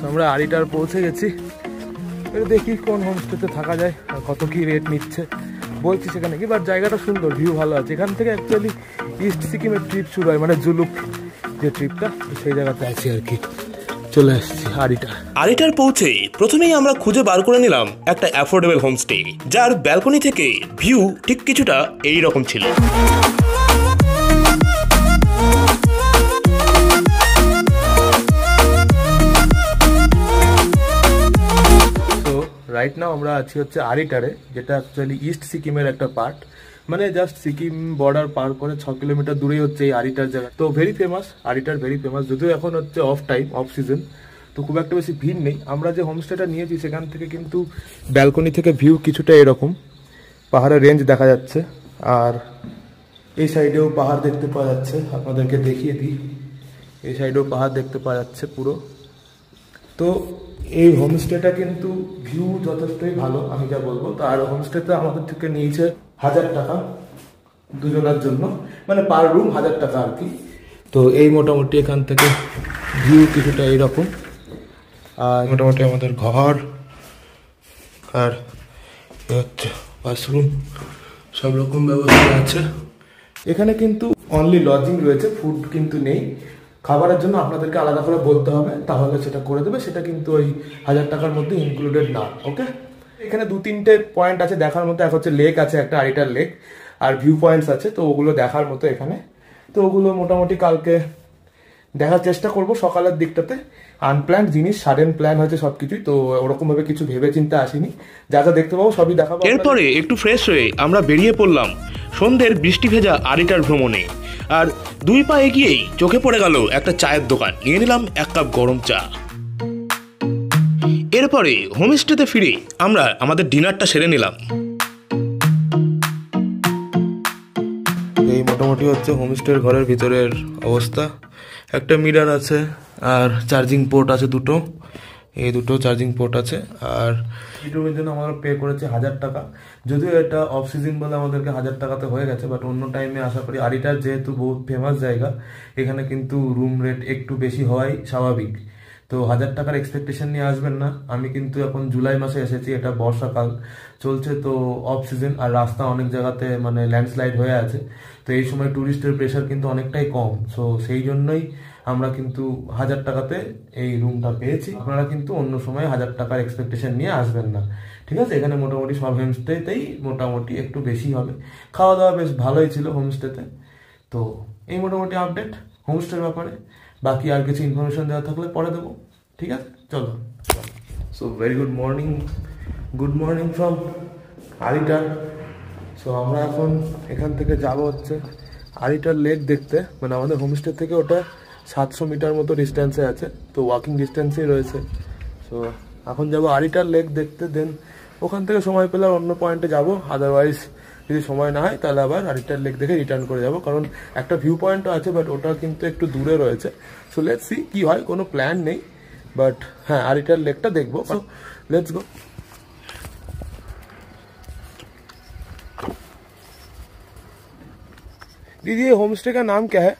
আমরা আড়িটার পৌঁছে গেছি। দেখি কোন হোমস্টেতে থাকা যায় আর কত কি রেট নিচ্ছে বলছি সেখানে কি, বাট জায়গাটা সুন্দর, ভিউ ভালো আছে। এখান থেকে অ্যাকচুয়ালি ইস্ট সিকিমের ট্রিপ শুরু হয়, মানে জুলুক যে ট্রিপটা, সেই জায়গাতে আছি আর কি। চলে আসছি আড়িটার পৌঁছে প্রথমেই আমরা খুঁজে বার করে নিলাম একটা অ্যাফোর্ডেবল হোমস্টে, যার ব্যালকনি থেকে ভিউ ঠিক কিছুটা এই রকম ছিল। রাইট নাও আমরা আছি হচ্ছে আড়িটারে, যেটা অ্যাকচুয়ালি ইস্ট সিকিমের একটা পার্ট, মানে জাস্ট সিকিম বর্ডার পার করে 6 কিলোমিটার দূরেই হচ্ছে এই আড়িটার জায়গা। তো ভেরি ফেমাস, আড়িটার ভেরি ফেমাস, যদিও এখন হচ্ছে অফ টাইম, অফ সিজন, তো খুব একটা বেশি ভিড় নেই। আমরা যে হোমস্টেটা নিয়েছি সেখান থেকে কিন্তু ব্যালকনি থেকে ভিউ কিছুটা এরকম, পাহাড়ের রেঞ্জ দেখা যাচ্ছে, আর এই সাইডেও পাহাড় দেখতে পাওয়া যাচ্ছে। আপনাদেরকে দেখিয়ে দিই, এই সাইডেও পাহাড় দেখতে পাওয়া যাচ্ছে পুরো। তো এই হোমস্টেটা কিন্তু ভিউ যথেষ্টই ভালো, আমি যা বলবো। তো আর হোমস্টেতে আমাদের থেকে নিয়েছে 1000 টাকা দুজনের জন্য, মানে পার রুম 1000 টাকা আর কি। তো এই মোটামুটি এখান থেকে ভিউ কিছুটা এইরকম, আর মোটামুটি আমাদের ঘর আর হচ্ছে ওয়াশরুম, সব রকম ব্যবস্থা আছে এখানে। কিন্তু অনলি লজিং রয়েছে, ফুড কিন্তু নেই। খাবারের জন্য আপনাদেরকে আলাদা করে বলতে হবে, তাহলে সেটা করে দেবে, সেটা কিন্তু ওই 1000 টাকার মধ্যে ইনক্লুডেড না। ওকে, এখানে 2-3টে পয়েন্ট আছে দেখার মতো। এক হচ্ছে লেক আছে, একটা আড়িটার লেক, আর ভিউ পয়েন্টস আছে, তো ওগুলো দেখার মতো এখানে। তো ওগুলো মোটামুটি কালকে দেখার চেষ্টা করব সকালের দিকটাতে। আনপ্ল্যান জিনিস, সাডেন প্ল্যান হয়েছে সবকিছুই, তো ওরকম ভাবে কিছু ভেবে চিন্তে আসিনি। যা যা দেখতে পাবো সবই দেখাবো। এরপরে একটু ফ্রেশ হয়ে আমরা বেরিয়ে পড়লাম সন্ধ্যের বৃষ্টি ভেজা আড়িটার ভ্রমণে। আর 2 পা এগিয়েই চোখে পড়ে গেল একটা চায়ের দোকান, নিয়ে নিলাম 1 কাপ গরম চা। এরপরে হোমস্টেতে ফিরে আমরা আমাদের ডিনারটা সেরে নিলাম। এই মোটামুটি হচ্ছে হোমস্টের ঘরের ভিতরের অবস্থা। একটা মিরার আছে, আর চার্জিং পোর্ট আছে দুটো, এই দুটো চার্জিং পোর্ট আছে। আর এই রুমের জন্য আমরা পে করেছি 1000 টাকা, যদিও এটা অফ সিজন বলে আমাদেরকে 1000 টাকাতে হয়ে গেছে, বাট অন্য টাইমে আশা করি, আড়িটার যেহেতু বহুত ফেমাস জায়গা, এখানে কিন্তু রুম রেট একটু বেশি হওয়াই স্বাভাবিক। তো 1000 টাকার এক্সপেকটেশন নিয়ে আসবেন না। আমি কিন্তু এখন জুলাই মাসে এসেছি, এটা বর্ষাকাল চলছে, তো অফ সিজন, আর রাস্তা অনেক জায়গাতে মানে ল্যান্ডস্লাইড হয়ে আছে। তো এই সময় ট্যুরিস্টের প্রেশার কিন্তু অনেকটাই কম, সো সেই জন্যই আমরা কিন্তু 1000 টাকাতে এই রুমটা পেয়েছি। আপনারা কিন্তু অন্য সময় 1000 টাকার এক্সপেকটেশন নিয়ে আসবেন না, ঠিক আছে? এখানে মোটামুটি সব হোমস্টেতেই মোটামুটি একটু বেশি হবে। খাওয়া দাওয়া বেশ ভালোই ছিল হোমস্টেতে। তো এই মোটামুটি আপডেট হোমস্টের ব্যাপারে। বাকি আর কিছু ইনফরমেশন দেওয়া থাকলে পরে দেবো, ঠিক আছে? চলো। So very good morning from Aritar. So আমরা এখন এখান থেকে যাব হচ্ছে আড়িটার লেক দেখতে, মানে আমাদের হোমস্টে থেকে ওটা 700 মিটার মতো ডিস্টেন্সে আছে, তো ওয়াকিং ডিস্টেন্সেই রয়েছে। সো এখন যাব আড়িটার লেক দেখতে, দেন ওখান থেকে সময় পেলে অন্য পয়েন্টে যাব। আদারওয়াইজ যদি সময় না হয় তাহলে আবার আড়িটার লেক দেখে রিটার্ন করে যাব, কারণ একটা ভিউ পয়েন্টও আছে, বাট ওটা কিন্তু একটু দূরে রয়েছে। সো লেটস সি কি হয়, কোনো প্ল্যান নেই, বাট হ্যাঁ আড়িটার লেকটা দেখবো। So let's go. दीदी ये होम स्टे का नाम क्या है?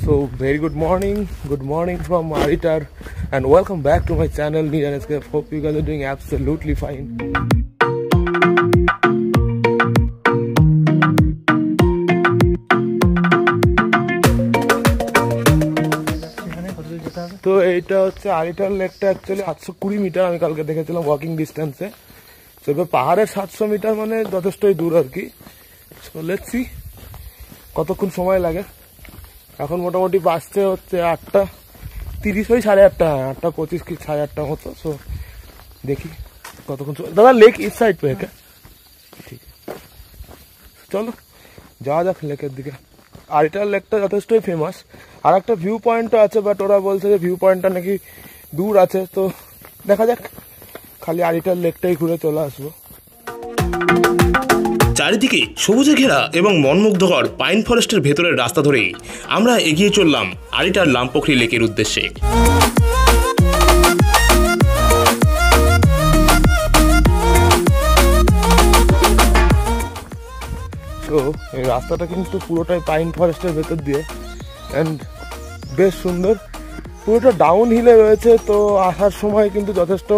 So very good morning from Aritar, and welcome back to my channel Neeran Escape. Hope you guys are doing absolutely fine. তো এইটা হচ্ছে আরিটার লেকটা, অ্যাকচুয়ালি 720 মিটার আমি কালকে দেখেছিলাম ওয়াকিং ডিস্টেন্সে। তো এবার পাহাড়ের 700 মিটার মানে যথেষ্টই দূর আর কি। সো লেটস সি কতক্ষণ সময় লাগে। এখন মোটামুটি বাসছে হচ্ছে 8:30, ওই 8:30, 8:25 কি 8:30 মতো। সো দেখি কতক্ষণ। দাদা লেক ইস সাইড পে হ্যাঁ, ঠিক চলো যাওয়া যাক লেকের দিকে। আরিটার লেকটা যথেষ্টই ফেমাস। আর একটা ভিউ পয়েন্টও আছে, বাট ওরা বলছে যে ভিউ পয়েন্টটা নাকি দূর আছে, তো দেখা যাক, খালি আরিটার লেকটাই ঘুরে চলে আসবো। চারিদিকে সবুজে ঘেরা এবং মনমুগ্ধকর পাইন ফরেস্টের ভেতরের রাস্তা ধরে আমরা এগিয়ে চললাম আরিটার লামপোখরি লেকের উদ্দেশ্যে। তো এই রাস্তাটা কিন্তু পুরোটাই পাইন ফরেস্টের ভেতর দিয়ে, অ্যান্ড বেশ সুন্দর। পুরোটা ডাউন হিলে রয়েছে, তো আসার সময় কিন্তু যথেষ্ট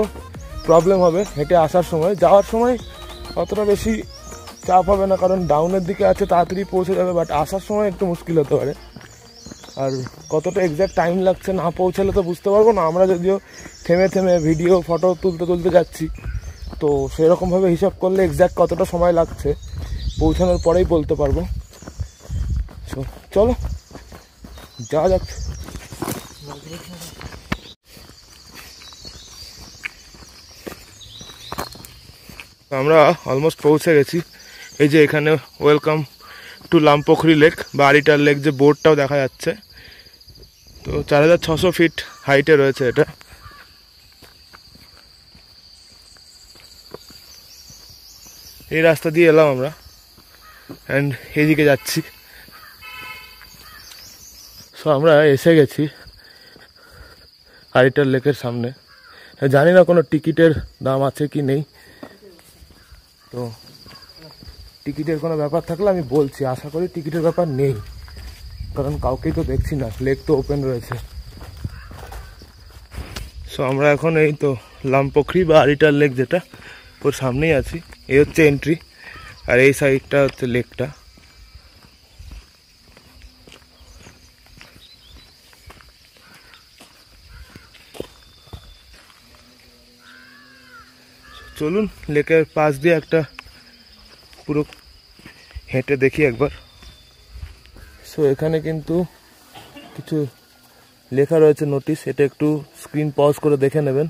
প্রবলেম হবে হেঁটে আসার সময়। যাওয়ার সময় অতটা বেশি চাপ হবে না, কারণ ডাউনের দিকে আছে, তাড়াতাড়ি পৌঁছে যাবে, বাট আসার সময় একটু মুশকিল হতে পারে। আর কতটা এক্স্যাক্ট টাইম লাগছে না পৌঁছালে তো বুঝতে পারবো না, আমরা যদিও থেমে থেমে ভিডিও ফটো তুলতে যাচ্ছি, তো সেরকমভাবে হিসাব করলে এক্স্যাক্ট কতটা সময় লাগছে পৌঁছানোর পরেই বলতে পারবো। সো চলো যাওয়া যাক। আমরা অলমোস্ট পৌঁছে গেছি। এই যে এখানে ওয়েলকাম টু লামপোখরি লেক বা আরিটার লেক যে বোর্ডটাও দেখা যাচ্ছে, তো 4600 ফিট হাইটে রয়েছে এটা। এই রাস্তা দিয়ে এলাম আমরা, অ্যান্ড এইদিকে যাচ্ছি। সো আমরা এসে গেছি আরিটার লেকের সামনে। জানি না কোনো টিকিটের দাম আছে কি নেই, তো টিকিটের কোনো ব্যাপার থাকলে আমি বলছি। আশা করি টিকিটের ব্যাপার নেই, কারণ কাউকেই তো দেখছি না, লেক তো ওপেন রয়েছে। সো আমরা এখন এই তো লামপোখরি বা আরিটার লেক যেটা, ওর সামনেই আছি। এই হচ্ছে এন্ট্রি, আর এই সাইডটা হচ্ছে লেকটা। চলুন লেকের পাশ দিয়ে একটা পুরো হেঁটে দেখি একবার। সো এখানে কিন্তু কিছু লেখা রয়েছে নোটিশ, এটা একটু স্ক্রিন পজ করে দেখে নেবেন।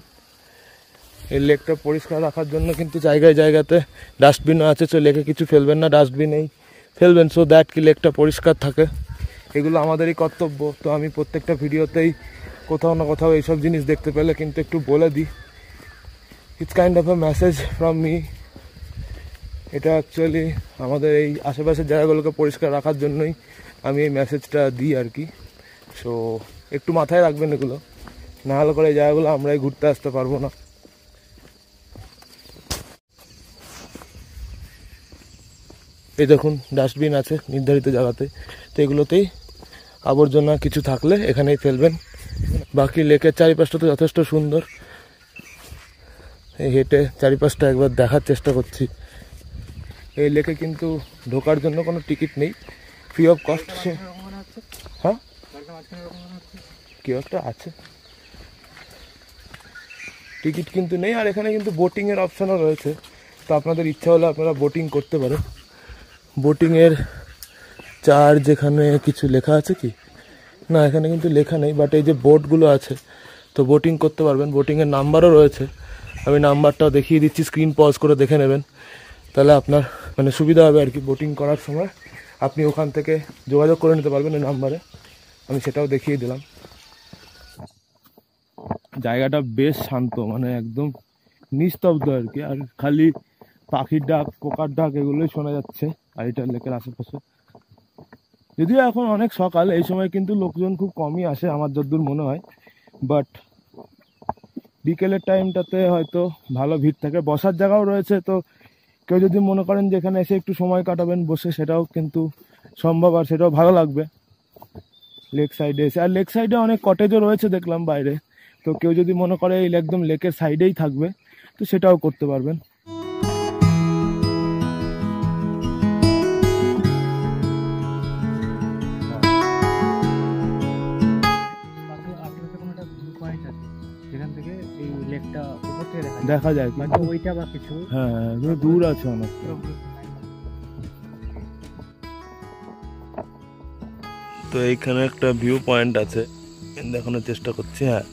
এই লেকটা পরিষ্কার রাখার জন্য কিন্তু জায়গায় জায়গাতে ডাস্টবিনও আছে, সো লেকে কিছু ফেলবেন না, ডাস্টবিনেই ফেলবেন, সো দ্যাট কি লেকটা পরিষ্কার থাকে। এগুলো আমাদেরই কর্তব্য। তো আমি প্রত্যেকটা ভিডিওতেই কোথাও না কোথাও এইসব জিনিস দেখতে পেলে কিন্তু একটু বলে দিই। It's kind of A message from me. এটা অ্যাকচুয়ালি আমাদের এই আশেপাশের জায়গাগুলোকে পরিষ্কার রাখার জন্যই আমি এই মেসেজটা দিই আর কি। সো একটু মাথায় রাখবেন এগুলো, না হলে করে এই জায়গাগুলো আমরাই ঘুরতে আসতে পারবো না। এই দেখুন ডাস্টবিন আছে নির্ধারিত জায়গাতে, তো এগুলোতেই আবর্জনা কিছু থাকলে এখানেই ফেলবেন। বাকি লেকের চারিপাশটা তো যথেষ্ট সুন্দর। এই হেঁটে চারিপাশটা একবার দেখার চেষ্টা করছি। এই লেকে কিন্তু ঢোকার জন্য কোনো টিকিট নেই, ফ্রি অফ কস্ট। হ্যাঁ কেউ একটা আছে, টিকিট কিন্তু নেই। আর এখানে কিন্তু বোটিংয়ের অপশানও রয়েছে, তো আপনাদের ইচ্ছা হলে আপনারা বোটিং করতে পারেন। বোটিংয়ের চার্জ এখানে কিছু লেখা আছে কি না, এখানে কিন্তু লেখা নেই, বাট এই যে বোটগুলো আছে তো বোটিং করতে পারবেন। বোটিংয়ের নাম্বারও রয়েছে, আমি নাম্বারটাও দেখিয়ে দিচ্ছি, স্ক্রিন পজ করে দেখে নেবেন, তাহলে আপনার মানে সুবিধা হবে আর কি। বোটিং করার সময় আপনি ওখান থেকে যোগাযোগ করে নিতে পারবেন এই নাম্বারে, আমি সেটাও দেখিয়ে দিলাম। জায়গাটা বেশ শান্ত, মানে একদম নিস্তব্ধ আর কি, আর খালি পাখির ডাক পোকার ডাক এগুলোই শোনা যাচ্ছে আরিটার লেকের আশেপাশে। যদিও এখন অনেক সকাল, এই সময় কিন্তু লোকজন খুব কমই আসে আমার যতদূর মনে হয়, বাট বিকেলের টাইমটাতে হয়তো ভালো ভিড় থাকে। বসার জায়গাও রয়েছে, তো কেউ যদি মনে করেন যে এখানে এসে একটু সময় কাটাবেন বসে, সেটাও কিন্তু সম্ভব, আর সেটাও ভালো লাগবে লেক সাইডে এসে। আর লেক সাইডে অনেক কটেজও রয়েছে দেখলাম বাইরে, তো কেউ যদি মনে করে এই একদম লেকের সাইডেই থাকবে তো সেটাও করতে পারবেন। দেখা যায় ওইটা বা কিছু, হ্যাঁ দূর আছে অনেক। তো এইখানে একটা ভিউ পয়েন্ট আছে, দেখানোর চেষ্টা করছি। হ্যাঁ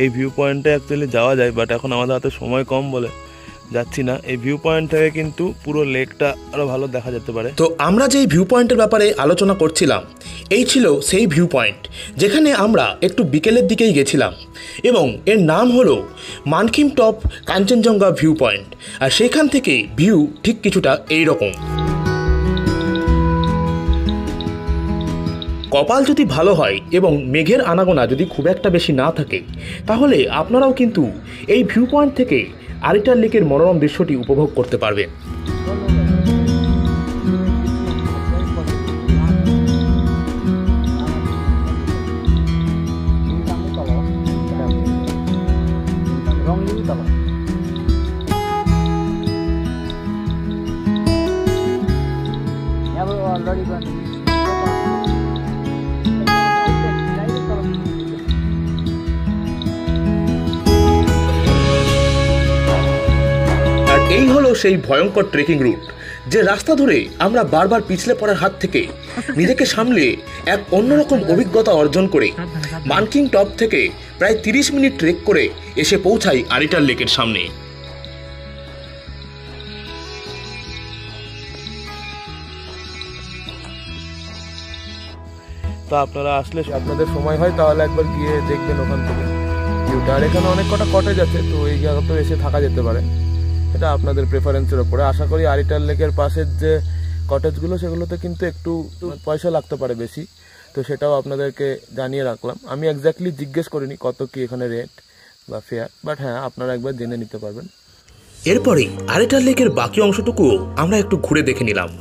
এই ভিউ পয়েন্টে অ্যাকচুয়ালি যাওয়া যায়, বাট এখন আমাদের হাতে সময় কম বলে যাচ্ছি না। এই ভিউ পয়েন্ট থেকে কিন্তু পুরো লেকটা আরো ভালো দেখা যেতে পারে। তো আমরা যেই ভিউ পয়েন্টের ব্যাপারে আলোচনা করছিলাম, এই ছিল সেই ভিউ পয়েন্ট যেখানে আমরা একটু বিকেলের দিকেই গেছিলাম, এবং এর নাম হলো Mankhim top Kanchenjunga view point. আর সেখান থেকে ভিউ ঠিক কিছুটা এই রকম। কপাল যদি ভালো হয় এবং মেঘের আনাগোনা যদি খুব একটা বেশি না থাকে, তাহলে আপনারাও কিন্তু এই ভিউ পয়েন্ট থেকে আরিটার লেকের মনোরম দৃশ্যটি উপভোগ করতে পারবেন। আর এই হলো সেই ভয়ঙ্কর ট্রেকিং রুট, যে রাস্তা ধরে আমরা বারবার পিছলে পড়ার হাত থেকে নিজেকে সামলে এক অন্যরকম অভিজ্ঞতা অর্জন করে মানকিং টপ থেকে প্রায় 30 মিনিট ট্রেক করে এসে পৌঁছাই আরিটাল লেকের সামনে। তো আপনারা আসলে আপনাদের সময় হয় তাহলে একবার গিয়ে দেখবেন ওখান থেকে ভিউটা। আর এখানে অনেক কটা কটেজ আছে, তো এই জায়গাতেও এসে থাকা যেতে পারে, এটা আপনাদের প্রেফারেন্সের ওপরে। আশা করি আরিটাল লেকের পাশের যে কটেজগুলো সেগুলোতে কিন্তু একটু পয়সা লাগতে পারে বেশি, তো সেটাও আপনাদেরকে জানিয়ে রাখলাম। আমি এক্স্যাক্টলি জিজ্ঞেস করিনি কত কি এখানে রেট বা ফেয়ার, বাট হ্যাঁ আপনারা একবার জেনে নিতে পারবেন। এরপরে আরিটাল লেকের বাকি অংশটুকুও আমরা একটু ঘুরে দেখে নিলাম।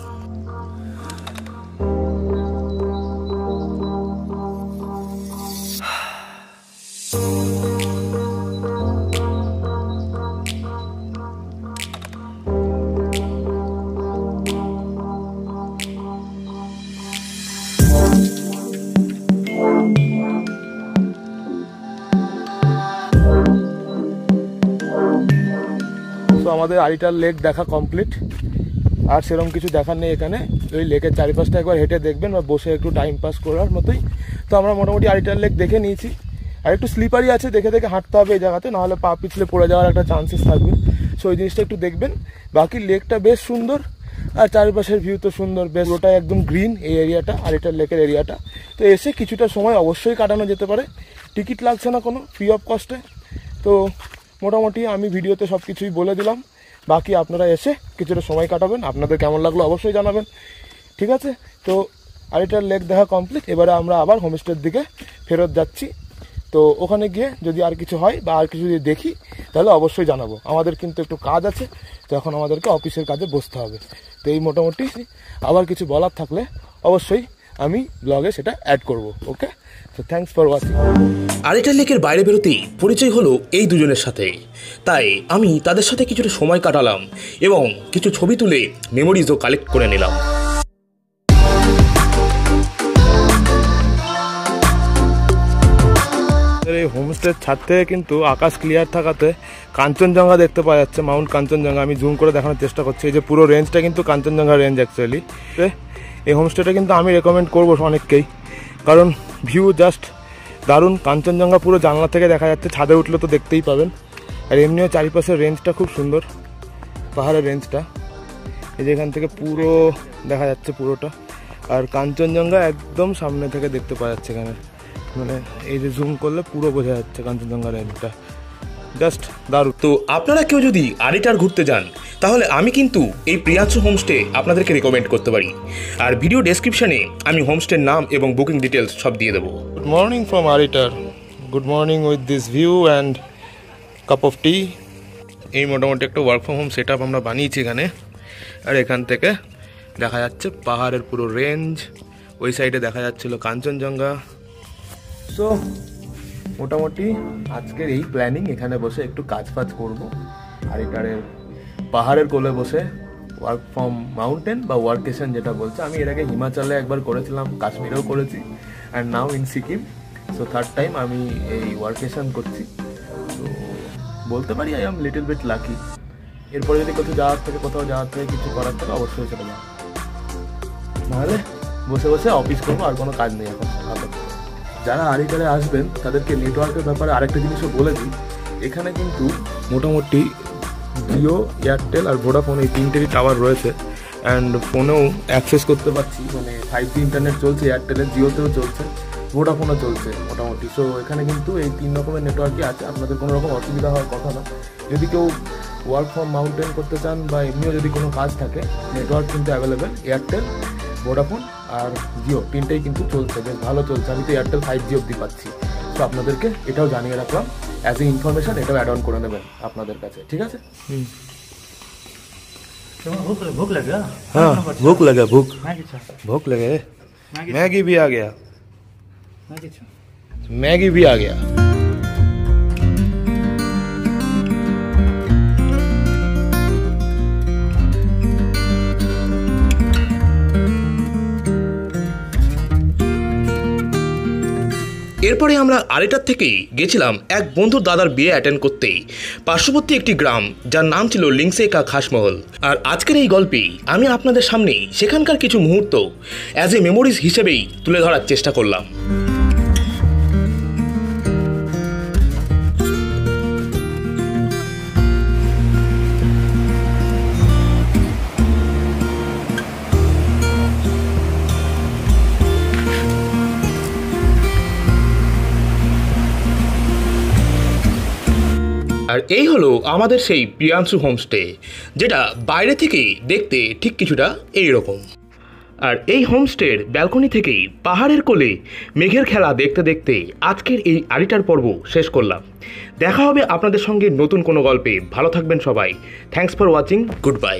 আমাদের আরিটাল লেক দেখা কমপ্লিট, আর সেরকম কিছু দেখার নেই এখানে। ওই লেকের চারিপাশটা একবার হেঁটে দেখবেন বা বসে একটু টাইম পাস করার মতোই। তো আমরা মোটামুটি আরিটাল লেক দেখে নিয়েছি, আর একটু স্লিপারি আছে, দেখে দেখে হাঁটতে হবে এই জায়গাতে, নাহলে পা পিছলে পড়ে যাওয়ার একটা চান্সেস থাকবে। সো ওই জিনিসটা একটু দেখবেন। বাকি লেকটা বেশ সুন্দর, আর চারিপাশের ভিউ তো সুন্দর, বেশ ওটাই একদম গ্রিন এই এরিয়াটা, আরিটাল লেকের এরিয়াটা। তো এসে কিছুটা সময় অবশ্যই কাটানো যেতে পারে, টিকিট লাগছে না কোনো, ফ্রি অফ কস্টে। তো মোটামুটি আমি ভিডিওতে সব কিছুই বলে দিলাম, বাকি আপনারা এসে কিছুটা সময় কাটাবেন, আপনাদের কেমন লাগলো অবশ্যই জানাবেন, ঠিক আছে? তো আরিটাল লেক দেখা কমপ্লিট, এবারে আমরা আবার হোমস্টের দিকে ফেরত যাচ্ছি। তো ওখানে গিয়ে যদি আর কিছু হয় বা আর কিছু যদি দেখি তাহলে অবশ্যই জানাবো। আমাদের কিন্তু একটু কাজ আছে, তো এখন আমাদেরকে অফিসের কাজে বসতে হবে। তো এই মোটামুটি, আবার কিছু বলার থাকলে অবশ্যই আমি ব্লগে সেটা অ্যাড করব। ওকে, তো থ্যাঙ্কস ফর ওয়াচিং। আরিটাল লেকের বাইরে বেরোতেই পরিচয় হলো এই দুজনের সাথে, তাই আমি তাদের সাথে কিছুটা সময় কাটালাম এবং কিছু ছবি তুলে মেমোরিজও কালেক্ট করে নিলাম। এই হোমস্টের ছাদ থেকে কিন্তু আকাশ ক্লিয়ার থাকাতে কাঞ্চনজঙ্ঘা দেখতে পাওয়া যাচ্ছে, মাউন্ট কাঞ্চনজঙ্ঘা। আমি জুম করে দেখানোর চেষ্টা করছি, এই যে পুরো রেঞ্জটা কিন্তু কাঞ্চনজঙ্ঘা রেঞ্জ অ্যাকচুয়ালি। এই হোমস্টেটা কিন্তু আমি রেকমেন্ড করবো অনেককেই, কারণ ভিউ জাস্ট দারুণ। কাঞ্চনজঙ্ঘা পুরো জানলা থেকে দেখা যাচ্ছে, ছাদে উঠলে তো দেখতেই পাবেন। আর এমনিও চারিপাশের রেঞ্জটা খুব সুন্দর, পাহাড়ের রেঞ্জটা এই যে এখান থেকে পুরো দেখা যাচ্ছে পুরোটা। আর কাঞ্চনজঙ্ঘা একদম সামনে থেকে দেখতে পাওয়া যাচ্ছে এখানে, মানে এই যে জুম করলে পুরো বোঝা যাচ্ছে কাঞ্চনজঙ্ঘা রেঞ্জটা, জাস্ট দারুণ। তো আপনারা কেউ যদি আরিটাল ঘুরতে যান তাহলে আমি কিন্তু এই প্রিয়াংশু হোমস্টে আপনাদেরকে রেকমেন্ড করতে পারি। আর ভিডিও ডেসক্রিপশনে আমি হোমস্টের নাম এবং বুকিং ডিটেলস সব দিয়ে দেবো। Good morning from Aritar, good morning with this view and cup of tea. এই মোটামুটি একটা work from home set up আমরা বানিয়েছি এখানে। আর এখান থেকে দেখা যাচ্ছে পাহাড়ের পুরো রেঞ্জ, ওই সাইডে দেখা যাচ্ছিল কাঞ্চনজঙ্ঘা। সো মোটামুটি আজকের এই প্ল্যানিং, এখানে বসে একটু কাজ ফাজ করবো আরিটালের পাহাড়ের কোলে বসে, ওয়ার্ক ফ্রম মাউন্টেন বা ওয়ার্কেশন যেটা বলছে। আমি এর আগে হিমাচলে একবার করেছিলাম, কাশ্মীরেও করেছি, and now in Sikkim. So third time আমি এই ওয়ার্কেশন করছি। তো বলতে পারি I am little bit lucky. এরপরে যদি কোথাও যাওয়ার থেকে কিছু করার থেকে অবশ্যই চলে যাবো, নাহলে বসে বসে অফিস করবো, আর কোনো কাজ নেই এখন ভালো। যারা আরিটালে আসবেন তাদেরকে নেটওয়ার্কের ব্যাপারে আরেকটা জিনিসও বলে দিই, এখানে কিন্তু মোটামুটি জিও, এয়ারটেল আর ভোডাফোন এই তিনটেরই টাওয়ার রয়েছে, অ্যান্ড ফোনেও অ্যাক্সেস করতে পারছি, মানে 5G ইন্টারনেট চলছে এয়ারটেলের, জিওতেও চলছে, ভোডাফোনও চলছে মোটামুটি। সো এখানে কিন্তু এই 3 রকমের নেটওয়ার্কই আছে, আপনাদের কোনো রকম অসুবিধা হওয়ার কথা না। যদি কেউ ওয়ার্ক ফ্রম মাউন্টেন করতে চান বা এমনিও যদি কোনো কাজ থাকে, নেটওয়ার্ক কিন্তু অ্যাভেলেবেল। এয়ারটেল, ভোডাফোন আর জিও তিনটেই কিন্তু চলছে, বেশ ভালো চলছে। আমি তো এয়ারটেল 5G অবধি পাচ্ছি। তো আপনাদেরকে এটাও জানিয়ে রাখলাম অ্যাজ এ ইনফরমেশন, এটাও অ্যাড অন করে নেবেন আপনাদের কাছে, ঠিক আছে? भूख लगा? हाँ भूख लगा, भूख लगे। मैगी भी आ गया, मैगी भी आ गया। এরপরে আমরা আড়িটার থেকেই গেছিলাম এক বন্ধুর দাদার বিয়ে অ্যাটেন্ড করতে পার্শ্ববর্তী একটি গ্রাম যার নাম ছিল লিংসেকা খাসমহল। আর আজকের এই গল্পে আমি আপনাদের সামনে সেখানকার কিছু মুহূর্ত অ্যাজ এ মেমোরিজ হিসেবেই তুলে ধরার চেষ্টা করলাম। আর এই হলো আমাদের সেই প্রিয়াংশু হোমস্টে, যেটা বাইরে থেকে দেখতে ঠিক কিছুটা এই রকম। আর এই হোমস্টের ব্যালকনি থেকেই পাহাড়ের কোলে মেঘের খেলা দেখতে দেখতে আজকের এই আড়িটার পর্ব শেষ করলাম। দেখা হবে আপনাদের সঙ্গে নতুন কোনো গল্পে। ভালো থাকবেন সবাই। Thanks for watching. Good bye.